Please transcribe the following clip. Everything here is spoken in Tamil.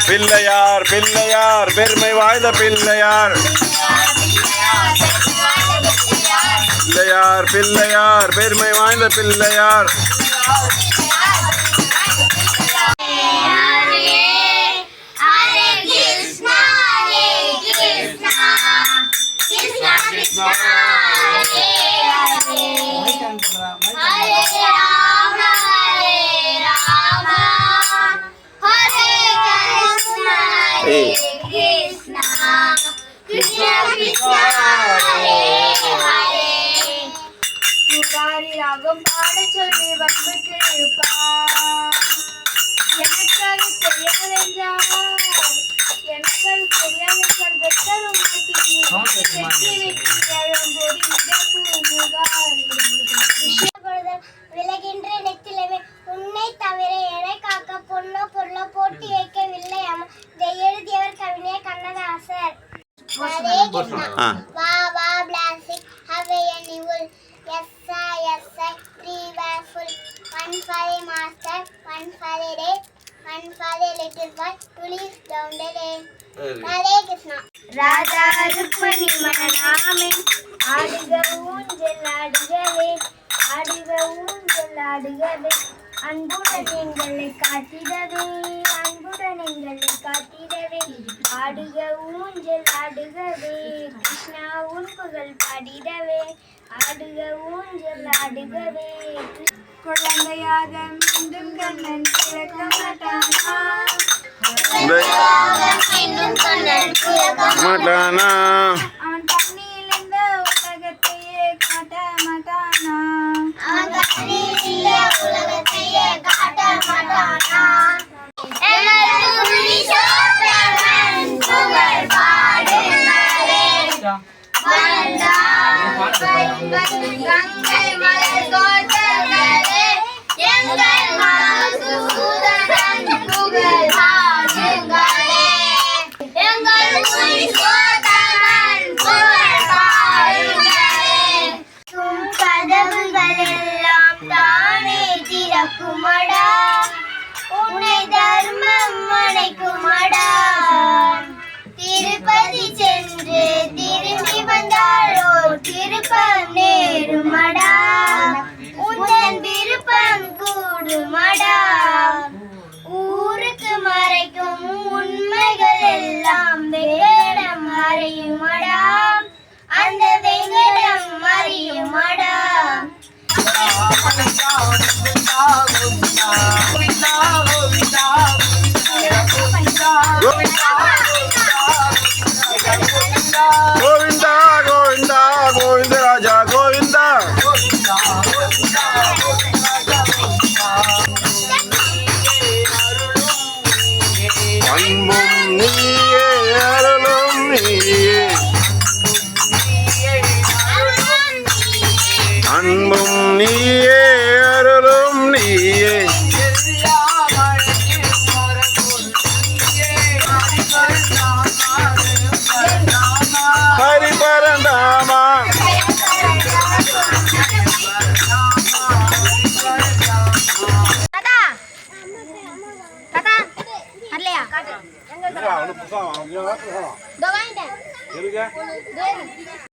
பிள்ளையார் பிள்ளையார் பெருமை வாய்ந்த பிள்ளையார் பிள்ளையார் பிள்ளையார் பெருமை வாய்ந்த பிள்ளையார் ராகம் பாட சொல்லி வம்புக்கு இருப்பார் எனக்காக தெரியாதென்றால் வெட்டரும் விலகின்ற நெத்திலவே உன்னை தவிர எடை காக்க பொண்ணோ பொருளோ போட்டி வைக்கவில்லை இதை எழுதியவர் கவிஞர் கண்ணதாசர். ஹரே கிருஷ்ணா. வா வா plastic ஹவே அனிவுல் SI 3 were full. One for the master, one for the day, one for the little boy who lives down the lane. Hare Krishna. Radha Rukmini மனநாமே ஆடுக ஊஞ்சல் ஆடுகவே ஆடுக ஊஞ்சல் ஆடுகவே அன்புடன் எங்களை காத்திடவே அன்புடன் எங்களை காத்திடவே ஆடுக ஊஞ்சல் ஆடுகவே கிருஷ்ணா உன் புகழ் பாடிடவே ஆடுக ஊஞ்சல் ஆடுகவே குழந்தையாக மீண்டும் கண்ணன் பிறக்க மாட்டானா அவன் தண்ணியில் இந்த உலகத்தையே காட்ட மாட்டானா கங்கை மலர் கோட்டங்களே எங்கள் மதுசூதனன் புகழ் பாடுங்களே எங்கள் புருஷோத்தமன் புகழ் பாடுங்களே கதவுகள் எல்லாம் தானே திறக்குமடா உன்னை தர்மம் அணைக்குமடா திருப்பதி சென்று திரும்பி வந்தாளோ திருப்பம் நேருமடா உந்தன் விருப்பம் கூடுமடா ஊருக்கு மறைக்கும் உண்மைகள் எல்லாம் வெங்கடம் அறியுமடா அந்த வெங்கடம் அறியுமடா கோவிந்தா கோவிந்தா கோவிந்த ராஜா கோவிந்தா அன்பும் நீயே அருளும் நீயே அன்பும் நீயே அருளும் நீயே ஹரி பரந்தாமா வரலையா